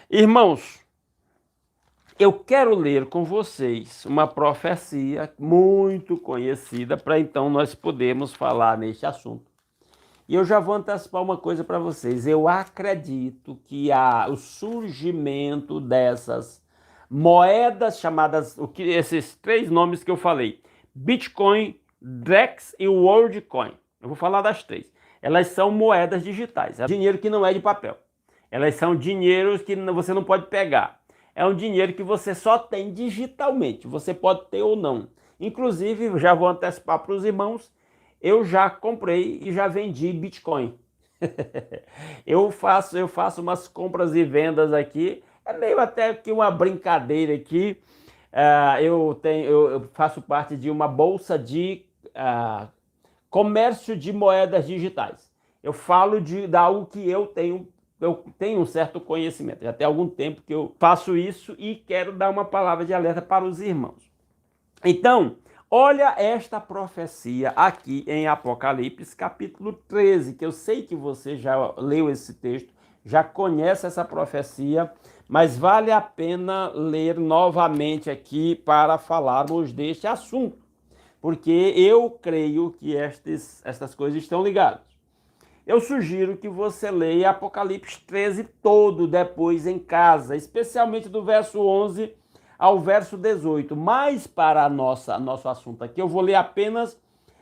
Irmãos, eu quero ler com vocês uma profecia muito conhecida para então nós podermos falar neste assunto. E eu já vou antecipar uma coisa para vocês. Eu acredito que o surgimento dessas moedas chamadas, esses três nomes que eu falei, Bitcoin, Drex e WorldCoin. Eu vou falar das três. Elas são moedas digitais, é dinheiro que não é de papel. Elas são dinheiros que você não pode pegar. É um dinheiro que você só tem digitalmente. Você pode ter ou não. Inclusive, já vou antecipar para os irmãos, eu já comprei e já vendi Bitcoin. eu faço umas compras e vendas aqui. É meio até que uma brincadeira aqui. Eu faço parte de uma bolsa de comércio de moedas digitais. Eu falo de algo que eu tenho um certo conhecimento. Já tem algum tempo que eu faço isso e quero dar uma palavra de alerta para os irmãos. Então, olha esta profecia aqui em Apocalipse, capítulo 13, que eu sei que você já leu esse texto, já conhece essa profecia, mas vale a pena ler novamente aqui para falarmos deste assunto, porque eu creio que estas coisas estão ligadas. Eu sugiro que você leia Apocalipse 13 todo depois em casa, especialmente do verso 11 ao verso 18. Mas para nosso assunto aqui, eu vou ler apenas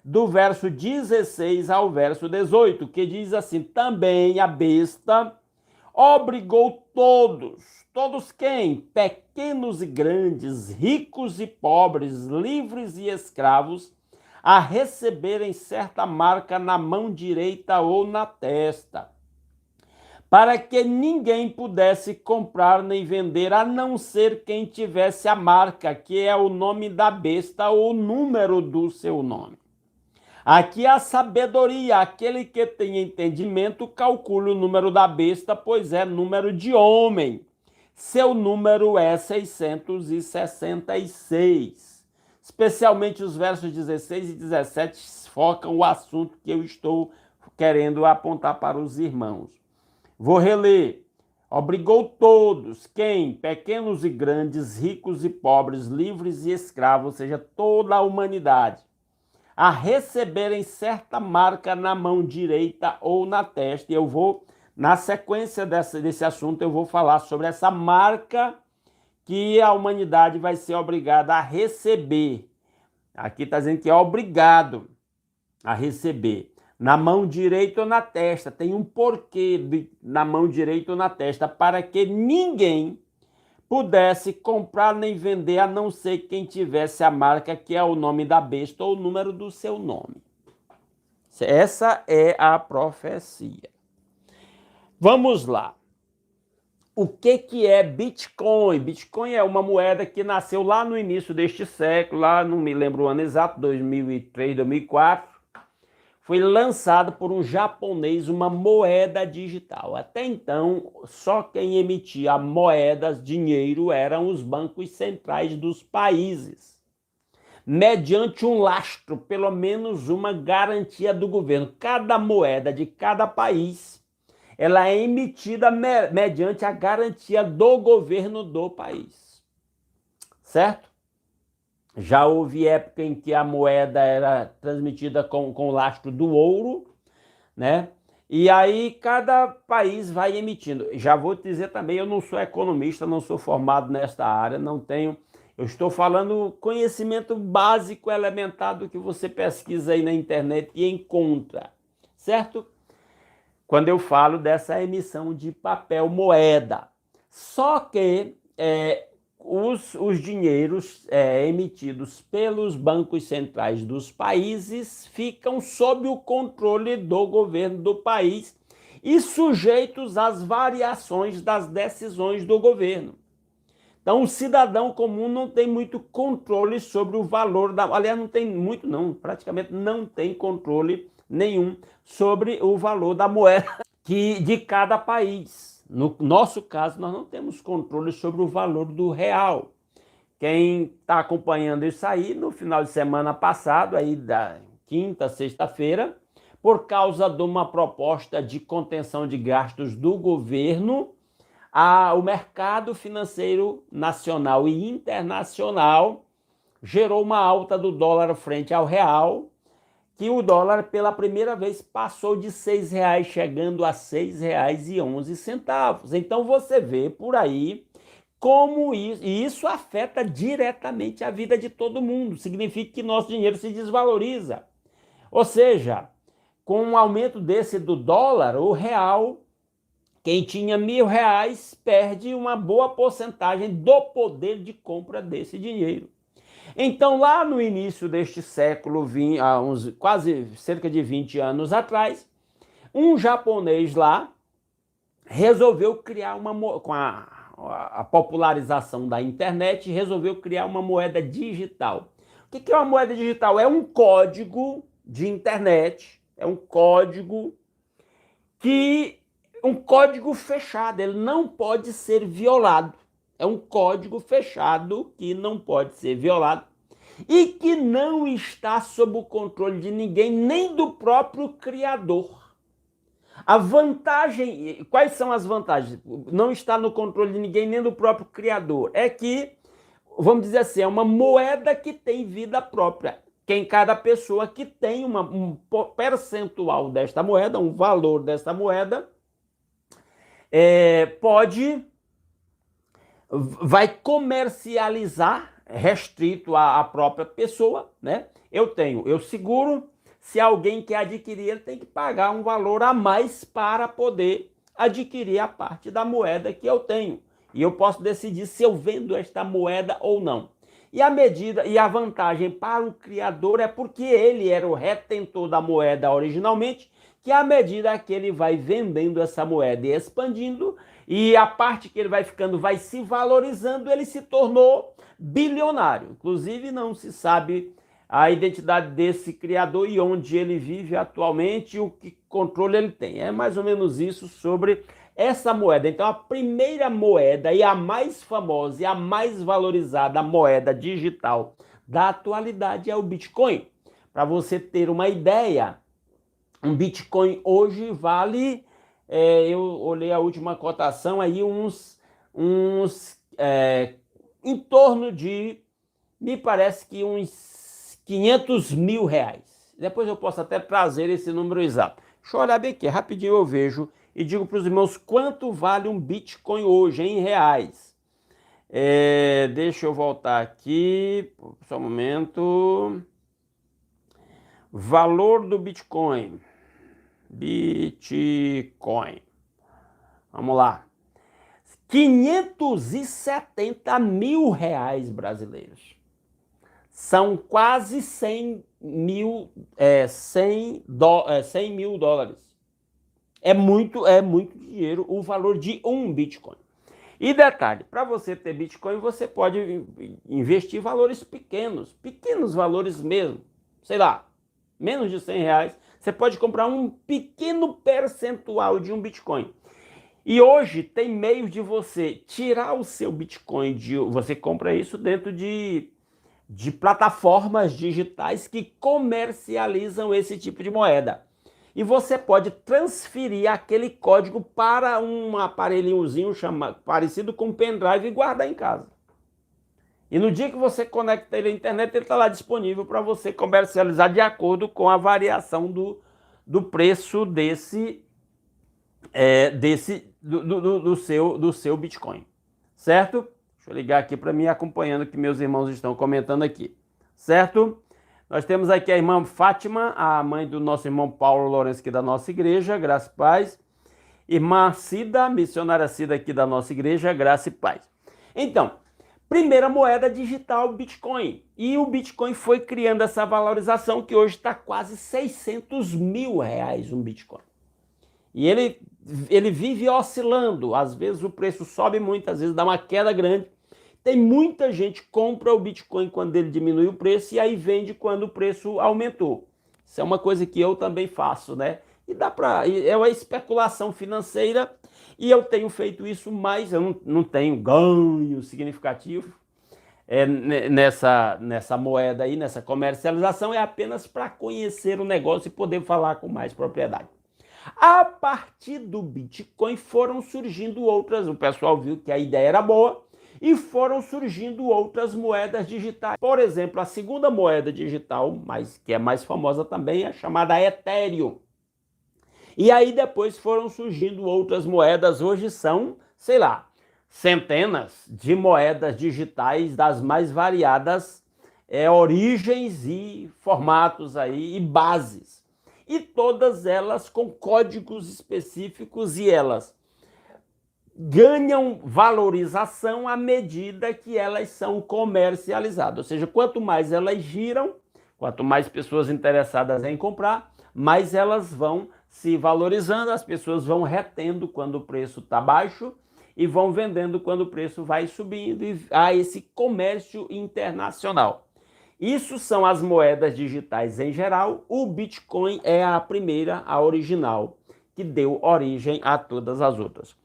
do verso 16 ao verso 18, que diz assim: também a besta obrigou todos quem? Pequenos e grandes, ricos e pobres, livres e escravos, a receberem certa marca na mão direita ou na testa, para que ninguém pudesse comprar nem vender, a não ser quem tivesse a marca, que é o nome da besta ou o número do seu nome. Aqui a sabedoria, aquele que tem entendimento, calcule o número da besta, pois é número de homem. Seu número é 666. Especialmente os versos 16 e 17 focam o assunto que eu estou querendo apontar para os irmãos. Vou reler. Obrigou todos, quem? Pequenos e grandes, ricos e pobres, livres e escravos, ou seja, toda a humanidade, a receberem certa marca na mão direita ou na testa. E eu vou, na sequência desse assunto, eu vou falar sobre essa marca que a humanidade vai ser obrigada a receber. Aqui está dizendo que é obrigado a receber. Na mão direita ou na testa. Tem um porquê na mão direita ou na testa, para que ninguém pudesse comprar nem vender, a não ser quem tivesse a marca, que é o nome da besta ou o número do seu nome. Essa é a profecia. Vamos lá. O que é Bitcoin? Bitcoin é uma moeda que nasceu lá no início deste século, lá não me lembro o ano exato, 2003, 2004. Foi lançado por um japonês uma moeda digital. Até então, só quem emitia moedas, dinheiro, eram os bancos centrais dos países, mediante um lastro, pelo menos uma garantia do governo. Cada moeda de cada país, ela é emitida mediante a garantia do governo do país, certo? Já houve época em que a moeda era transmitida com o lastro do ouro, né? E aí cada país vai emitindo. Já vou te dizer também, eu não sou economista, não sou formado nesta área, não tenho. Eu estou falando conhecimento básico, elementar, do que você pesquisa aí na internet e encontra, certo? Quando eu falo dessa emissão de papel moeda. Só que os dinheiros emitidos pelos bancos centrais dos países ficam sob o controle do governo do país e sujeitos às variações das decisões do governo. Então, o cidadão comum não tem muito controle sobre o valor da... Aliás, não tem muito não, praticamente não tem controle nenhum sobre o valor da moeda de cada país. No nosso caso, nós não temos controle sobre o valor do real. Quem está acompanhando isso aí, no final de semana passado, aí da quinta, sexta-feira, por causa de uma proposta de contenção de gastos do governo, o mercado financeiro nacional e internacional gerou uma alta do dólar frente ao real, que o dólar pela primeira vez passou de R$ 6,00, chegando a R$ 6,11. Então você vê por aí como isso, e isso afeta diretamente a vida de todo mundo, significa que nosso dinheiro se desvaloriza. Ou seja, com um aumento desse do dólar, o real, quem tinha R$ 1.000 perde uma boa porcentagem do poder de compra desse dinheiro. Então, lá no início deste século, há quase cerca de 20 anos atrás, um japonês lá resolveu criar com a popularização da internet, resolveu criar uma moeda digital. O que é uma moeda digital? É um código de internet, é um código fechado, ele não pode ser violado. É um código fechado que não pode ser violado e que não está sob o controle de ninguém, nem do próprio criador. A vantagem, quais são as vantagens? Não está no controle de ninguém, nem do próprio criador. É que, vamos dizer assim, é uma moeda que tem vida própria. Cada pessoa que tem um percentual desta moeda, um valor desta moeda, vai comercializar, restrito à própria pessoa, né? Eu seguro, se alguém quer adquirir, ele tem que pagar um valor a mais para poder adquirir a parte da moeda que eu tenho. E eu posso decidir se eu vendo esta moeda ou não. E a vantagem para o criador é porque ele era o retentor da moeda originalmente, que à medida que ele vai vendendo essa moeda e expandindo, e a parte que ele vai ficando vai se valorizando, ele se tornou bilionário. Inclusive não se sabe a identidade desse criador e onde ele vive atualmente, o que controle ele tem. É mais ou menos isso sobre essa moeda. Então a primeira moeda e a mais famosa e a mais valorizada moeda digital da atualidade é o Bitcoin. Para você ter uma ideia, um Bitcoin hoje vale, eu olhei a última cotação aí, em torno de, me parece que uns R$ 500 mil. Depois eu posso até trazer esse número exato. Deixa eu olhar bem aqui, rapidinho eu vejo e digo para os irmãos quanto vale um Bitcoin hoje em reais. Deixa eu voltar aqui, só um momento. Valor do Bitcoin. Vamos lá. R$ 570 mil brasileiros. São quase 100 mil dólares. É muito dinheiro o valor de um Bitcoin. E detalhe, para você ter Bitcoin, você pode investir valores pequenos valores mesmo. Sei lá, menos de R$ 100, você pode comprar um pequeno percentual de um Bitcoin. E hoje tem meios de você tirar o seu Bitcoin, você compra isso dentro de plataformas digitais que comercializam esse tipo de moeda. E você pode transferir aquele código para um aparelhinhozinho parecido com um pendrive e guardar em casa. E no dia que você conecta ele à internet, ele está lá disponível para você comercializar de acordo com a variação do preço do seu Bitcoin. Certo? Deixa eu ligar aqui para mim, acompanhando o que meus irmãos estão comentando aqui. Certo? Nós temos aqui a irmã Fátima, a mãe do nosso irmão Paulo Lourenço, aqui da nossa igreja, graça e paz. Irmã Cida, missionária Cida aqui da nossa igreja, graça e paz. Então, primeira moeda digital, Bitcoin. E o Bitcoin foi criando essa valorização que hoje está quase R$ 600 mil um Bitcoin. E ele vive oscilando, às vezes o preço sobe muito, às vezes dá uma queda grande. Tem muita gente que compra o Bitcoin quando ele diminui o preço e aí vende quando o preço aumentou. Isso é uma coisa que eu também faço, né? É uma especulação financeira e eu tenho feito isso, mas eu não tenho ganho significativo nessa moeda aí, nessa comercialização, é apenas para conhecer o negócio e poder falar com mais propriedade. A partir do Bitcoin foram surgindo outras, o pessoal viu que a ideia era boa, e foram surgindo outras moedas digitais. Por exemplo, a segunda moeda digital, mas que é mais famosa também, é a chamada Ethereum. E aí depois foram surgindo outras moedas, hoje são, sei lá, centenas de moedas digitais das mais variadas origens e formatos aí, e bases. E todas elas com códigos específicos, e elas ganham valorização à medida que elas são comercializadas. Ou seja, quanto mais elas giram, quanto mais pessoas interessadas em comprar, mais elas vão se valorizando, as pessoas vão retendo quando o preço está baixo e vão vendendo quando o preço vai subindo, e há esse comércio internacional. Isso são as moedas digitais em geral. O Bitcoin é a primeira, a original, que deu origem a todas as outras.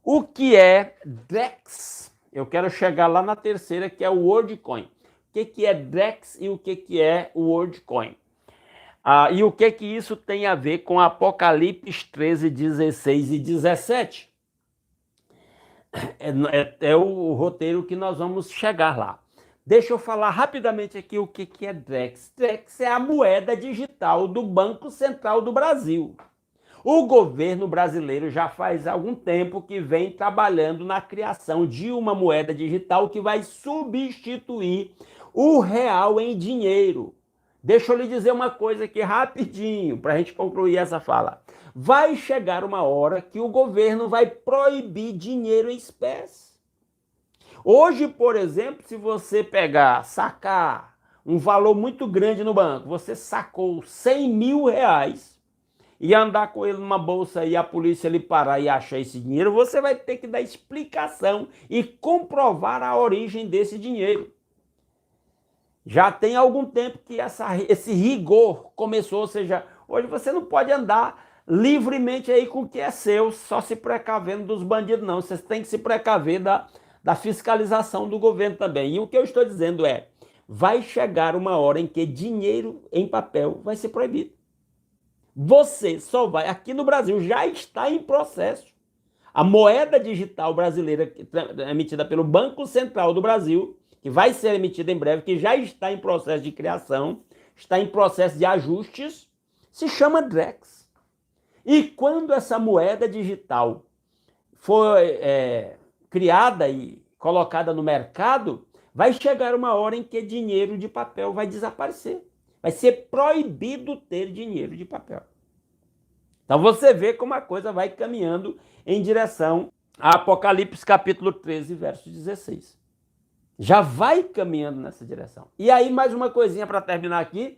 O que é DEX? Eu quero chegar lá na terceira, que é o WorldCoin. O que é DEX e o que é o WorldCoin? E o que isso tem a ver com Apocalipse 13, 16 e 17? É o roteiro que nós vamos chegar lá. Deixa eu falar rapidamente aqui o que é DEX. DEX é a moeda digital do Banco Central do Brasil. O governo brasileiro já faz algum tempo que vem trabalhando na criação de uma moeda digital que vai substituir o real em dinheiro. Deixa eu lhe dizer uma coisa aqui rapidinho, para a gente concluir essa fala. Vai chegar uma hora que o governo vai proibir dinheiro em espécie. Hoje, por exemplo, se você sacar um valor muito grande no banco, você sacou 100 mil reais e andar com ele numa bolsa e a polícia lhe parar e achar esse dinheiro, você vai ter que dar explicação e comprovar a origem desse dinheiro. Já tem algum tempo que esse rigor começou, ou seja, hoje você não pode andar livremente aí com o que é seu, só se precavendo dos bandidos, não. Você tem que se precaver da fiscalização do governo também. E o que eu estou dizendo é, vai chegar uma hora em que dinheiro em papel vai ser proibido. Você só vai, aqui no Brasil já está em processo. A moeda digital brasileira emitida pelo Banco Central do Brasil, que vai ser emitida em breve, que já está em processo de criação, está em processo de ajustes, se chama DREX. E quando essa moeda digital for criada e colocada no mercado, vai chegar uma hora em que dinheiro de papel vai desaparecer. Vai ser proibido ter dinheiro de papel. Então você vê como a coisa vai caminhando em direção a Apocalipse capítulo 13, verso 16. Já vai caminhando nessa direção. E aí, mais uma coisinha para terminar aqui.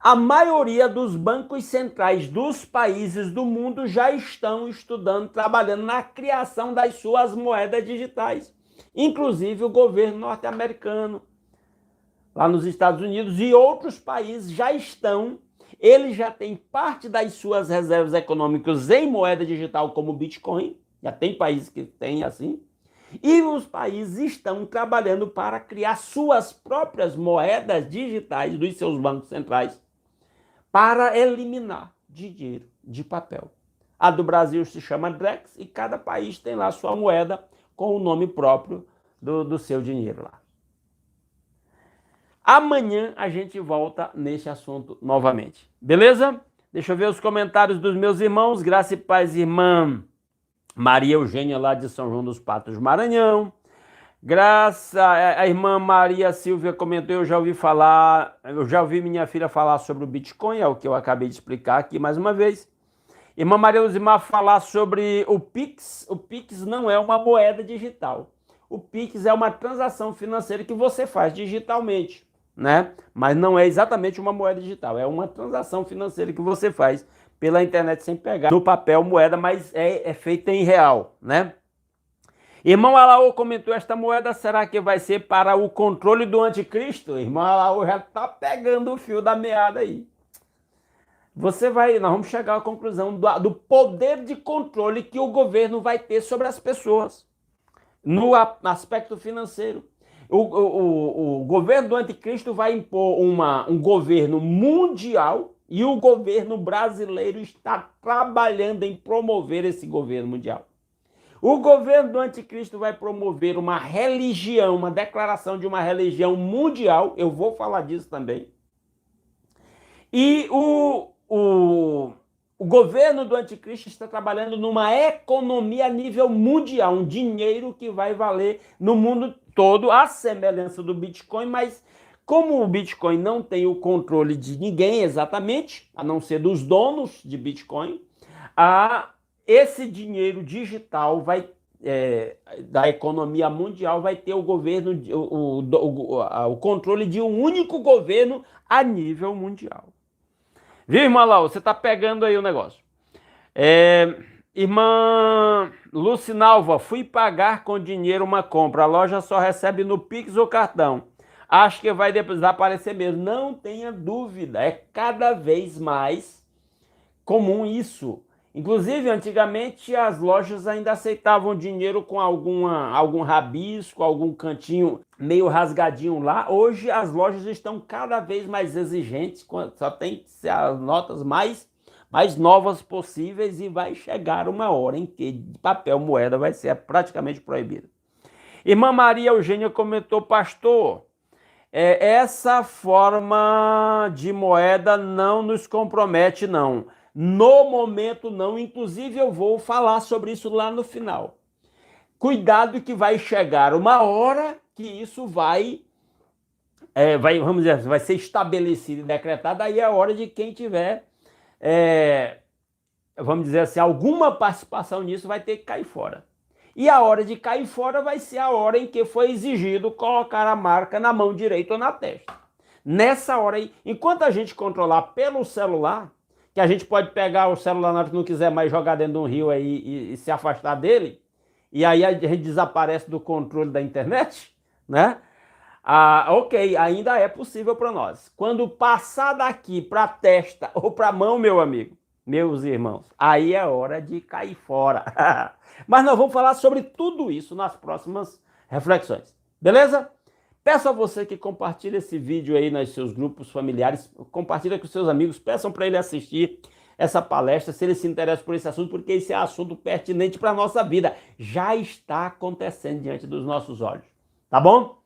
A maioria dos bancos centrais dos países do mundo já estão estudando, trabalhando na criação das suas moedas digitais. Inclusive o governo norte-americano, lá nos Estados Unidos e outros países já estão, eles já têm parte das suas reservas econômicas em moeda digital como o Bitcoin, já tem países que têm assim, e os países estão trabalhando para criar suas próprias moedas digitais dos seus bancos centrais para eliminar dinheiro de papel. A do Brasil se chama DREX e cada país tem lá sua moeda com o nome próprio do seu dinheiro lá. Amanhã a gente volta nesse assunto novamente. Beleza? Deixa eu ver os comentários dos meus irmãos. Graça e paz, irmã Maria Eugênia, lá de São João dos Patos, Maranhão. Graça, a irmã Maria Silvia comentou, eu já ouvi minha filha falar sobre o Bitcoin, é o que eu acabei de explicar aqui mais uma vez. Irmã Maria Luzimar falar sobre o Pix. O Pix não é uma moeda digital. O Pix é uma transação financeira que você faz digitalmente, né? Mas não é exatamente uma moeda digital, é uma transação financeira que você faz pela internet sem pegar no papel moeda, mas é feita em real, né? Irmão Alaô comentou, esta moeda será que vai ser para o controle do anticristo? Irmão Alaô já está pegando o fio da meada aí. Nós vamos chegar à conclusão do poder de controle que o governo vai ter sobre as pessoas no aspecto financeiro. O governo do anticristo vai impor um governo mundial, E o governo brasileiro está trabalhando em promover esse governo mundial. O governo do anticristo vai promover uma religião, uma declaração de uma religião mundial, eu vou falar disso também. E o governo do anticristo está trabalhando numa economia a nível mundial, um dinheiro que vai valer no mundo todo, à semelhança do Bitcoin, mas como o Bitcoin não tem o controle de ninguém exatamente, a não ser dos donos de Bitcoin, esse dinheiro digital da economia mundial vai ter o governo, o controle de um único governo a nível mundial. Viu, irmã Laura? Você está pegando aí o negócio. Irmã Lucinalva, fui pagar com dinheiro uma compra. A loja só recebe no Pix ou cartão. Acho que vai desaparecer mesmo. Não tenha dúvida. É cada vez mais comum isso. Inclusive, antigamente, as lojas ainda aceitavam dinheiro com algum rabisco, algum cantinho meio rasgadinho lá. Hoje, as lojas estão cada vez mais exigentes, só tem que ser as notas mais novas possíveis e vai chegar uma hora em que papel moeda vai ser praticamente proibido. Irmã Maria Eugênia comentou, pastor, essa forma de moeda não nos compromete, não. No momento não, inclusive eu vou falar sobre isso lá no final. Cuidado que vai chegar uma hora que isso vai vamos dizer, vai ser estabelecido e decretado, aí é a hora de quem tiver, vamos dizer assim, alguma participação nisso vai ter que cair fora. E a hora de cair fora vai ser a hora em que foi exigido colocar a marca na mão direita ou na testa. Nessa hora aí, enquanto a gente controlar pelo celular, que a gente pode pegar o celular na hora que não quiser mais jogar dentro de um rio aí e se afastar dele, e aí a gente desaparece do controle da internet, né? Ok, ainda é possível para nós. Quando passar daqui para a testa ou para a mão, meu amigo, meus irmãos, aí é hora de cair fora. Mas nós vamos falar sobre tudo isso nas próximas reflexões, beleza? Peço a você que compartilhe esse vídeo aí nos seus grupos familiares, compartilhe com seus amigos, peçam para ele assistir essa palestra, se ele se interessa por esse assunto, porque esse é assunto pertinente para a nossa vida. Já está acontecendo diante dos nossos olhos, tá bom?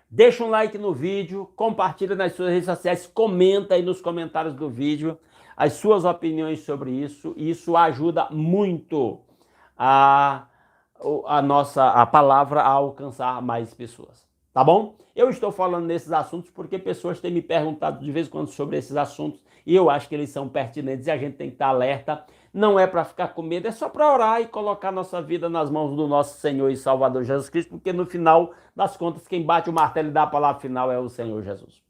Deixa um like no vídeo, compartilha nas suas redes sociais, comenta aí nos comentários do vídeo as suas opiniões sobre isso. Isso ajuda muito a palavra a alcançar mais pessoas, tá bom? Eu estou falando desses assuntos porque pessoas têm me perguntado de vez em quando sobre esses assuntos e eu acho que eles são pertinentes e a gente tem que estar alerta. Não é para ficar com medo, é só para orar e colocar nossa vida nas mãos do nosso Senhor e Salvador Jesus Cristo, porque no final das contas quem bate o martelo e dá a palavra final é o Senhor Jesus.